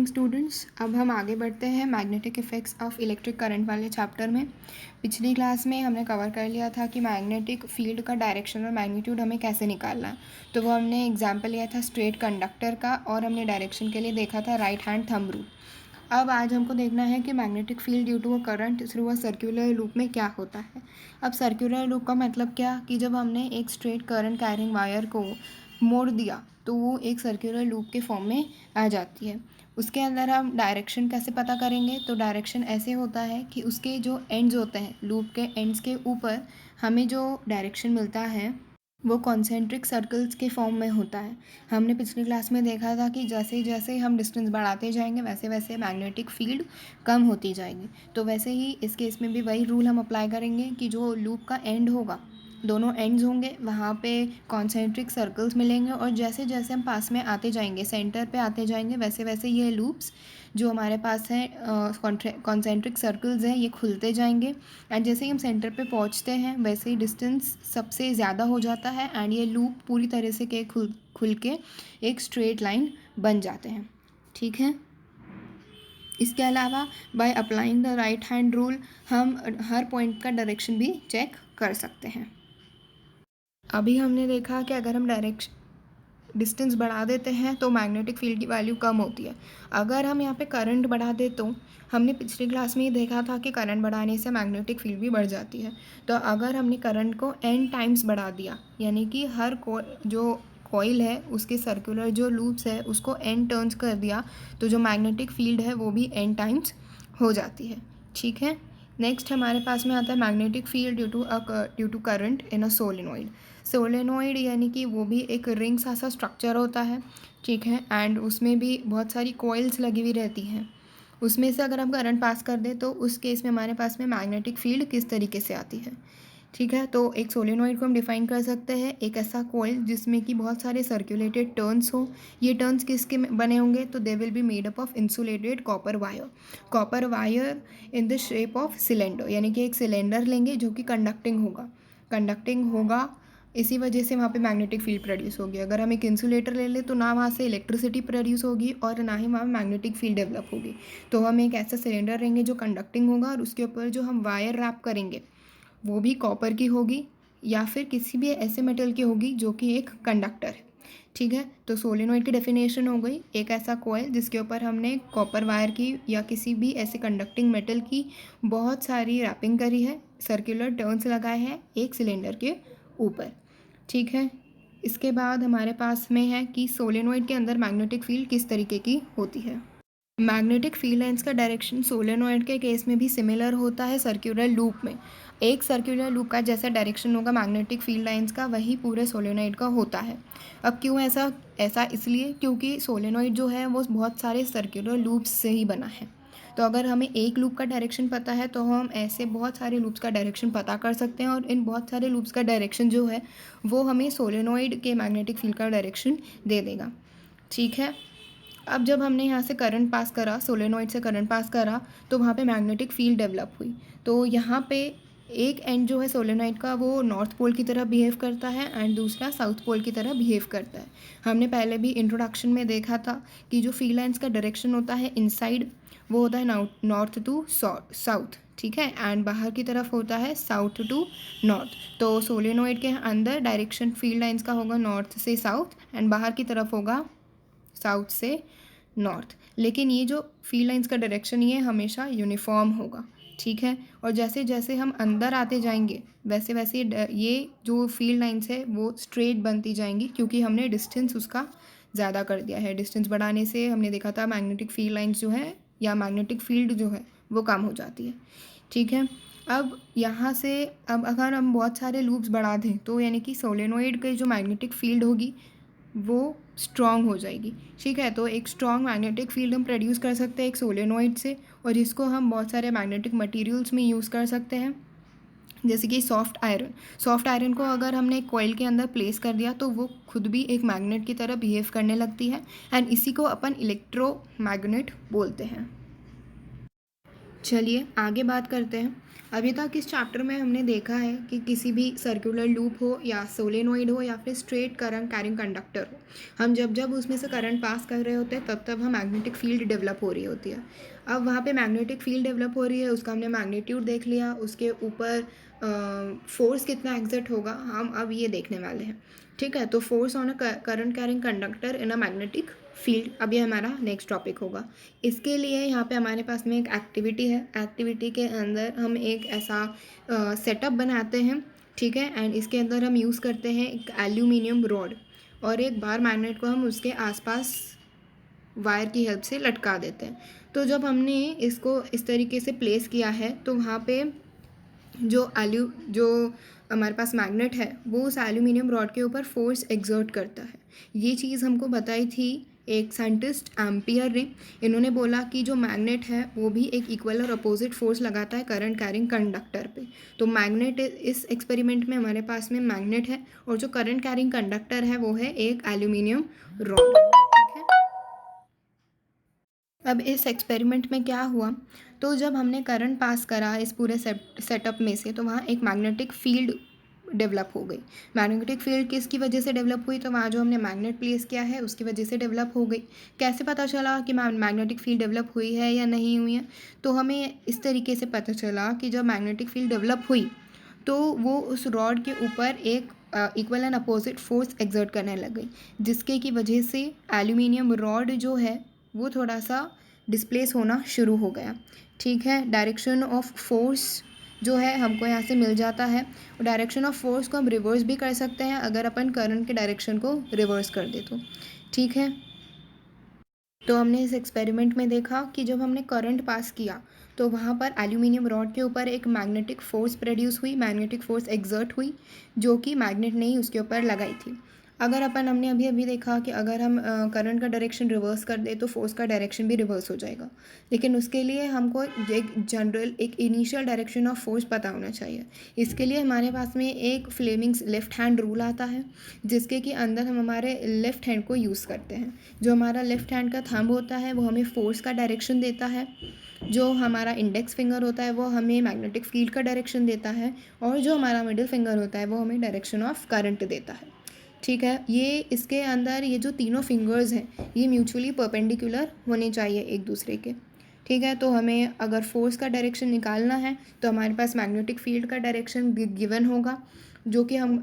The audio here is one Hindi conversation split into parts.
स्टूडेंट्स, अब हम आगे बढ़ते हैं magnetic effects of electric current वाले चैप्टर में। पिछली क्लास में हमने कवर कर लिया था कि मैग्नेटिक फील्ड का डायरेक्शन और मैग्नीट्यूड हमें कैसे निकालना है। तो वो हमने एग्जांपल लिया था स्ट्रेट कंडक्टर का, और हमने डायरेक्शन के लिए देखा था राइट हैंड थंब रूल। अब आज हमको देखना है कि magnetic field due to a current through a circular loop में क्या होता है। अब सर्कुलर लूप का मतलब क्या, कि जब हमने एक स्ट्रेट करंट कैरिंग वायर को मोड़ दिया तो वो एक सर्कुलर लूप के फॉर्म में आ जाती है। उसके अंदर हम डायरेक्शन कैसे पता करेंगे, तो डायरेक्शन ऐसे होता है कि उसके जो एंड्स होते हैं, लूप के एंड्स के ऊपर हमें जो डायरेक्शन मिलता है वो कॉन्सेंट्रिक सर्कल्स के फॉर्म में होता है। हमने पिछली क्लास में देखा था कि जैसे जैसे हम डिस्टेंस बढ़ाते जाएंगे वैसे वैसे मैग्नेटिक फील्ड कम होती जाएगी। तो वैसे ही इस केस में भी वही रूल हम अप्लाई करेंगे कि जो लूप का एंड होगा, दोनों एंड्स होंगे, वहाँ पे कॉन्सेंट्रिक सर्कल्स मिलेंगे, और जैसे जैसे हम पास में आते जाएंगे, सेंटर पे आते जाएंगे, वैसे वैसे ये लूप्स जो हमारे पास हैं कॉन्सेंट्रिक सर्कल्स हैं, ये खुलते जाएंगे। एंड जैसे ही हम सेंटर पे पहुँचते हैं वैसे ही डिस्टेंस सबसे ज़्यादा हो जाता है, एंड ये लूप पूरी तरह से के खुल के एक स्ट्रेट लाइन बन जाते हैं। ठीक है। इसके अलावा by applying the right hand rule हम हर पॉइंट का डायरेक्शन भी चेक कर सकते हैं। अभी हमने देखा कि अगर हम डिस्टेंस बढ़ा देते हैं तो मैग्नेटिक फील्ड की वैल्यू कम होती है। अगर हम यहाँ पे करंट बढ़ा दें तो हमने पिछली क्लास में ये देखा था कि करंट बढ़ाने से मैग्नेटिक फील्ड भी बढ़ जाती है। तो अगर हमने करंट को n टाइम्स बढ़ा दिया, यानी कि हर जो कॉइल है उसके सर्कुलर जो लूप्स है उसको n टर्न्स कर दिया, तो जो मैग्नेटिक फील्ड है वो भी n टाइम्स हो जाती है। ठीक है। नेक्स्ट हमारे पास में आता है magnetic field due to current in a solenoid. Solenoid यानी कि वो भी एक रिंग सा स्ट्रक्चर होता है। ठीक है। एंड उसमें भी बहुत सारी कॉइल्स लगी हुई रहती हैं। उसमें से अगर हम करंट पास कर दें तो उस केस में हमारे पास में मैग्नेटिक फील्ड किस तरीके से आती है। ठीक है। तो एक सोलेनोइड को हम डिफाइन कर सकते हैं, एक ऐसा कॉइल जिसमें कि बहुत सारे सर्कुलेटेड टर्न्स हो। ये टर्न्स किसके बने होंगे, तो they will be made up of insulated copper wire in the shape of cylinder, यानी कि एक सिलेंडर लेंगे जो कि कंडक्टिंग होगा। इसी वजह से वहाँ पे मैग्नेटिक फील्ड प्रोड्यूस होगी। अगर हम एक इंसुलेटर ले लें तो ना वहाँ से इलेक्ट्रिसिटी प्रोड्यूस होगी और ना ही वहाँ मैग्नेटिक फील्ड डेवलप होगी। तो हम एक ऐसा सिलेंडर लेंगे जो कंडक्टिंग होगा, और उसके ऊपर जो हम वायर रैप करेंगे वो भी कॉपर की होगी या फिर किसी भी ऐसे मेटल की होगी जो कि एक कंडक्टर है। ठीक है। तो सोलेनोइड की डेफिनेशन हो गई, एक ऐसा कॉइल जिसके ऊपर हमने कॉपर वायर की या किसी भी ऐसे कंडक्टिंग मेटल की बहुत सारी रैपिंग करी है, सर्कुलर टर्न्स लगाए हैं एक सिलेंडर के ऊपर। ठीक है। इसके बाद हमारे पास में है कि सोलेनोइड के अंदर मैग्नेटिक फील्ड किस तरीके की होती है। मैग्नेटिक फील्ड लाइंस का डायरेक्शन सोलेनोइड के केस में भी सिमिलर होता है सर्कुलर लूप में। एक सर्कुलर लूप का जैसा डायरेक्शन होगा मैग्नेटिक फील्ड लाइंस का, वही पूरे सोलेनोइड का होता है। अब क्यों ऐसा इसलिए क्योंकि सोलेनोइड जो है वो बहुत सारे सर्कुलर लूप्स से ही बना है। तो अगर हमें एक लूप का डायरेक्शन पता है तो हम ऐसे बहुत सारे लूप्स का डायरेक्शन पता कर सकते हैं, और इन बहुत सारे लूप्स का डायरेक्शन जो है वो हमें सोलेनोइड के मैग्नेटिक फील्ड का डायरेक्शन दे देगा। ठीक है। अब जब हमने यहाँ से करंट पास करा, सोलेनोइड से करंट पास करा, तो वहाँ पे मैग्नेटिक फील्ड डेवलप हुई। तो यहाँ पे एक एंड जो है सोलेनोइड का वो नॉर्थ पोल की तरह बिहेव करता है एंड दूसरा साउथ पोल की तरह बिहेव करता है। हमने पहले भी इंट्रोडक्शन में देखा था कि जो फील्ड लाइंस का डायरेक्शन होता है इनसाइड वो होता है नॉर्थ टू साउथ। ठीक है। एंड बाहर की तरफ होता है साउथ टू नॉर्थ। तो सोलेनोइड के अंदर डायरेक्शन फील्ड लाइंस का होगा नॉर्थ से साउथ, एंड बाहर की तरफ होगा साउथ से नॉर्थ। लेकिन ये जो फील्ड लाइंस का डायरेक्शन ये हमेशा यूनिफॉर्म होगा। ठीक है। और जैसे जैसे हम अंदर आते जाएंगे वैसे वैसे ये जो फील्ड लाइंस है वो स्ट्रेट बनती जाएंगी, क्योंकि हमने डिस्टेंस उसका ज़्यादा कर दिया है। डिस्टेंस बढ़ाने से हमने देखा था मैग्नेटिक फील्ड लाइंस जो है या मैग्नेटिक फील्ड जो है वो कम हो जाती है। ठीक है। अब यहाँ से अब अगर हम बहुत सारे लूप्स बढ़ा दें तो यानी कि सोलेनोइड की जो मैग्नेटिक फील्ड होगी वो स्ट्रॉन्ग हो जाएगी। ठीक है। तो एक स्ट्रॉन्ग मैग्नेटिक फील्ड हम प्रोड्यूस कर सकते हैं एक सोलेनोइड से, और इसको हम बहुत सारे मैग्नेटिक मटेरियल्स में यूज़ कर सकते हैं, जैसे कि सॉफ्ट आयरन को अगर हमने एक कॉइल के अंदर प्लेस कर दिया तो वो खुद भी एक मैग्नेट की तरह बिहेव करने लगती है, एंड इसी को अपन इलेक्ट्रोमैग्नेट बोलते हैं। चलिए आगे बात करते हैं। अभी तक इस चैप्टर में हमने देखा है कि किसी भी सर्कुलर लूप हो या सोलेनोइड हो या फिर स्ट्रेट करंट कैरिंग कंडक्टर हो, हम जब जब उसमें से करंट पास कर रहे होते हैं तब तब हम मैग्नेटिक फील्ड डेवलप हो रही होती है। अब वहाँ पे मैग्नेटिक फील्ड डेवलप हो रही है, उसका हमने मैग्नीट्यूड देख लिया, उसके ऊपर फोर्स कितना एग्जर्ट होगा हम अब ये देखने वाले हैं। ठीक है, तो force on a current carrying conductor in a magnetic field, अब ये हमारा नेक्स्ट टॉपिक होगा। इसके लिए यहाँ पे हमारे पास में एक एक्टिविटी है। एक्टिविटी के अंदर हम एक ऐसा सेटअप बनाते हैं, ठीक है, एंड इसके अंदर हम यूज़ करते हैं एक एल्यूमिनियम रॉड और एक बार मैग्नेट को हम उसके आसपास वायर की हेल्प से लटका देते हैं। तो जब हमने इसको इस तरीके से प्लेस किया है तो वहाँ पे जो हमारे पास मैग्नेट है वो उस एल्यूमिनियम रॉड के ऊपर फोर्स एक्सर्ट करता है। ये चीज़ हमको बताई थी एक साइंटिस्ट एम्पियर ने। इन्होंने बोला कि जो मैग्नेट है वो भी एक इक्वल और अपोजिट फोर्स लगाता है करंट कैरिंग कंडक्टर पे। तो मैग्नेट, इस एक्सपेरिमेंट में हमारे पास में मैग्नेट है और जो करंट कैरिंग कंडक्टर है वो है एक एल्यूमिनियम रॉड। ठीक है, अब इस एक्सपेरिमेंट में क्या हुआ, तो जब हमने करंट पास करा इस पूरे सेटअप में से तो वहाँ एक मैग्नेटिक फील्ड डेवलप हो गई। मैग्नेटिक फील्ड किसकी वजह से डेवलप हुई, तो वहाँ जो हमने मैग्नेट प्लेस किया है उसकी वजह से डेवलप हो गई। कैसे पता चला कि मैग्नेटिक फील्ड डेवलप हुई है या नहीं हुई है, तो हमें इस तरीके से पता चला कि जब मैग्नेटिक फील्ड डेवलप हुई तो वो उस रॉड के ऊपर एक equal and opposite force exert करने लग गई, जिसके की वजह से एल्यूमिनियम रॉड जो है वो थोड़ा सा डिस्प्लेस होना शुरू हो गया। ठीक है, डायरेक्शन ऑफ फोर्स जो है हमको यहाँ से मिल जाता है। डायरेक्शन ऑफ फोर्स को हम रिवर्स भी कर सकते हैं अगर अपन करंट के डायरेक्शन को रिवर्स कर दे तो। ठीक है, तो हमने इस एक्सपेरिमेंट में देखा कि जब हमने करंट पास किया तो वहाँ पर एल्यूमिनियम रॉड के ऊपर एक मैग्नेटिक फ़ोर्स प्रोड्यूस हुई, मैग्नेटिक फ़ोर्स एक्सर्ट हुई, जो कि मैग्नेट ने ही उसके ऊपर लगाई थी। अगर अपन हमने अभी अभी देखा कि अगर हम करंट का डायरेक्शन रिवर्स कर दे तो फोर्स का डायरेक्शन भी रिवर्स हो जाएगा, लेकिन उसके लिए हमको एक जनरल एक इनिशियल डायरेक्शन ऑफ फोर्स पता होना चाहिए। इसके लिए हमारे पास में एक फ्लेमिंग्स लेफ्ट हैंड रूल आता है, जिसके कि अंदर हम हमारे लेफ़्ट हैंड को यूज़ करते हैं। जो हमारा लेफ़्ट हैंड का थंब होता है वो हमें फोर्स का डायरेक्शन देता है, जो हमारा इंडेक्स फिंगर होता है वो हमें मैग्नेटिक फील्ड का डायरेक्शन देता है, और जो हमारा मिडिल फिंगर होता है वो हमें डायरेक्शन ऑफ करंट देता है। ठीक है, ये इसके अंदर ये जो तीनों फिंगर्स हैं ये म्यूचुअली परपेंडिकुलर होने चाहिए एक दूसरे के। ठीक है, तो हमें अगर फोर्स का डायरेक्शन निकालना है तो हमारे पास मैग्नेटिक फील्ड का डायरेक्शन गिवन होगा, जो कि हम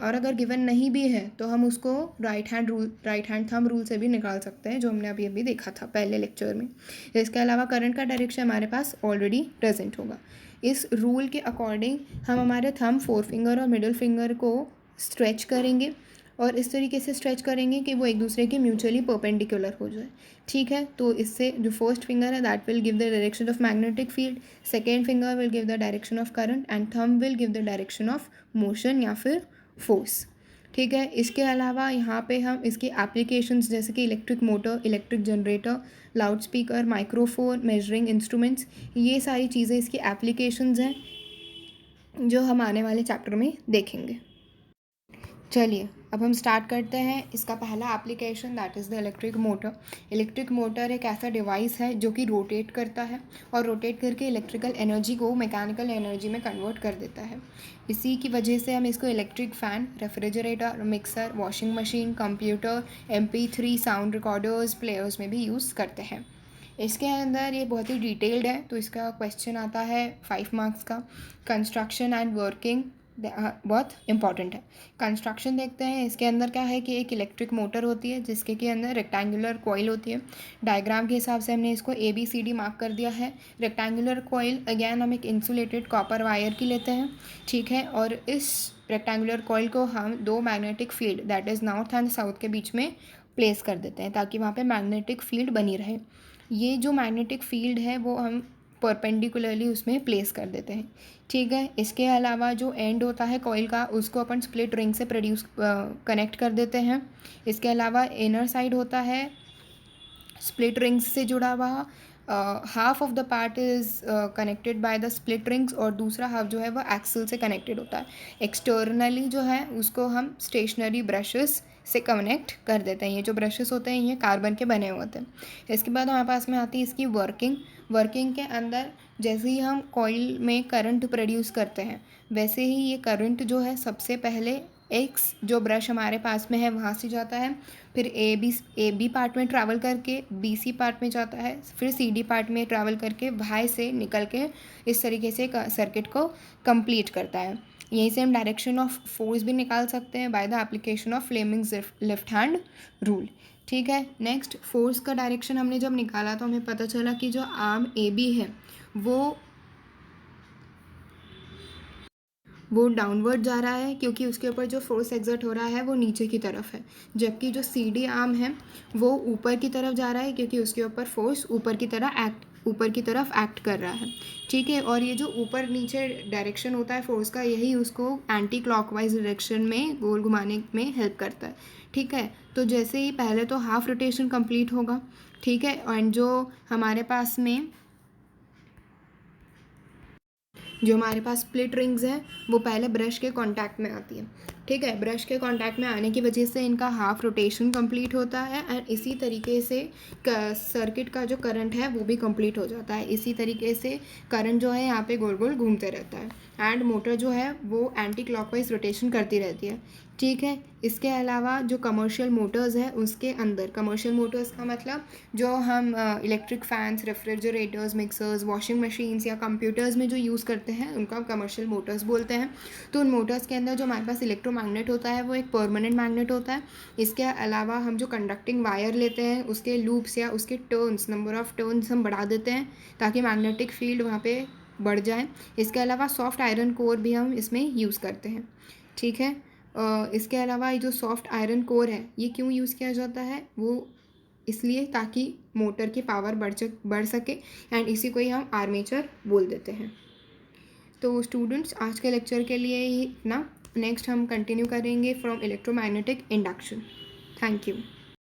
और अगर गिवन नहीं भी है तो हम उसको राइट हैंड थंब रूल से भी निकाल सकते हैं, जो हमने अभी अभी देखा था पहले लेक्चर में। इसके अलावा करंट का डायरेक्शन हमारे पास ऑलरेडी प्रेजेंट होगा। इस रूल के अकॉर्डिंग हम हमारे थंब, फोर फिंगर और मिडिल फिंगर को स्ट्रेच करेंगे और इस तरीके से स्ट्रेच करेंगे कि वो एक दूसरे के म्यूचुअली परपेंडिकुलर हो जाए। ठीक है, तो इससे जो फर्स्ट फिंगर है that will give the direction of magnetic field, second finger will give the direction of current and thumb will give the direction of motion या फिर फोर्स। ठीक है, इसके अलावा यहाँ पे हम इसकी एप्लीकेशंस जैसे कि electric motor, electric generator, loud speaker, microphone, measuring instruments, ये सारी चीज़ें इसकी एप्लीकेशंस हैं जो हम आने वाले चैप्टर में देखेंगे। चलिए अब हम स्टार्ट करते हैं। इसका पहला application that is the electric motor. Electric motor एक ऐसा डिवाइस है जो कि रोटेट करता है और रोटेट करके इलेक्ट्रिकल एनर्जी को मैकेनिकल एनर्जी में कन्वर्ट कर देता है। इसी की वजह से हम इसको electric fan, refrigerator, mixer, washing machine, computer, MP3 sound recorders, players में भी यूज़ करते हैं। इसके अंदर ये बहुत ही डिटेल्ड है, तो इसका क्वेश्चन आता है 5 मार्क्स का। कंस्ट्रक्शन एंड वर्किंग बहुत इंपॉर्टेंट है। कंस्ट्रक्शन देखते हैं। इसके अंदर क्या है कि एक इलेक्ट्रिक मोटर होती है जिसके के अंदर रेक्टेंगुलर कॉइल होती है। डायग्राम के हिसाब से हमने इसको ABCD मार्क कर दिया है। रेक्टेंगुलर कॉइल अगेन हम एक इंसुलेटेड कॉपर वायर की लेते हैं, ठीक है, और इस रेक्टेंगुलर कॉइल को हम दो magnetic field that is north and south के बीच में प्लेस कर देते हैं ताकि वहाँ पे मैग्नेटिक फील्ड बनी रहे। ये जो मैग्नेटिक फील्ड है वो हम परपेंडिकुलरली उसमें प्लेस कर देते हैं। ठीक है, इसके अलावा जो एंड होता है कॉइल का उसको अपन स्प्लिट रिंग से कनेक्ट कर देते हैं। इसके अलावा इनर साइड होता है स्प्लिट रिंग्स से जुड़ा हुआ। Half of the part is connected by the split rings और दूसरा हाफ जो है वो एक्सल से कनेक्टेड होता है। एक्सटर्नली जो है उसको हम स्टेशनरी ब्रशेस से कनेक्ट कर देते हैं। ये जो ब्रशेस होते हैं ये कार्बन के बने हुए होते हैं। इसके बाद हमारे पास में आती है इसकी वर्किंग। वर्किंग के अंदर जैसे ही हम कॉइल में करंट प्रोड्यूस करते हैं, वैसे ही ये करंट जो है सबसे पहले एक्स जो ब्रश हमारे पास में है वहाँ से जाता है, फिर ए बी पार्ट में ट्रैवल करके बी सी पार्ट में जाता है, फिर सी डी पार्ट में ट्रैवल करके वाई से निकल के इस तरीके से सर्किट को कंप्लीट करता है। यहीं से हम डायरेक्शन ऑफ फोर्स भी निकाल सकते हैं by the application of Fleming's left hand rule. ठीक है, नेक्स्ट फोर्स का डायरेक्शन हमने जब निकाला तो हमें पता चला कि जो आर्म ए बी है वो डाउनवर्ड जा रहा है, क्योंकि उसके ऊपर जो फोर्स एग्जर्ट हो रहा है वो नीचे की तरफ है, जबकि जो सी डी आर्म है वो ऊपर की तरफ जा रहा है, क्योंकि उसके ऊपर फोर्स ऊपर की तरफ एक्ट कर रहा है। ठीक है, और ये जो ऊपर नीचे डायरेक्शन होता है फोर्स का, यही उसको एंटी क्लॉकवाइज डायरेक्शन में गोल घुमाने में हेल्प करता है। ठीक है, तो जैसे ही पहले तो हाफ रोटेशन कंप्लीट होगा, ठीक है, एंड जो हमारे पास स्प्लिट रिंग्स हैं वो पहले ब्रश के कांटेक्ट में आती है। ठीक है, ब्रश के कांटेक्ट में आने की वजह से इनका हाफ रोटेशन कंप्लीट होता है, एंड इसी तरीके से सर्किट का जो करंट है वो भी कंप्लीट हो जाता है। इसी तरीके से करंट जो है यहाँ पे गोल गोल घूमते रहता है, एंड मोटर जो है वो एंटी क्लॉकवाइज रोटेशन करती रहती है। ठीक है, इसके अलावा जो कमर्शियल मोटर्स है उसके अंदर, कमर्शियल मोटर्स का मतलब जो हम electric fans, refrigerators, mixers, washing machines या कंप्यूटर्स में जो यूज़ करते हैं उनका कमर्शियल मोटर्स बोलते हैं। तो उन मोटर्स के अंदर जो हमारे पास इलेक्ट्रोमैग्नेट होता है वो एक परमानेंट मैग्नेट होता है। इसके अलावा हम जो कंडक्टिंग वायर लेते हैं उसके लूप्स या उसके टर्न्स, नंबर ऑफ टर्न्स हम बढ़ा देते हैं ताकि मैग्नेटिक फील्ड वहाँ पे बढ़ जाए। इसके अलावा सॉफ्ट आयरन कोर भी हम इसमें यूज़ करते हैं। ठीक है, इसके अलावा ये जो सॉफ्ट आयरन कोर है ये क्यों यूज़ किया जाता है, वो इसलिए ताकि मोटर की पावर बढ़ सके, एंड इसी को ही हम आर्मेचर बोल देते हैं। तो स्टूडेंट्स आज के लेक्चर के लिए ही इतना, नेक्स्ट हम कंटिन्यू करेंगे from electromagnetic induction. Thank you.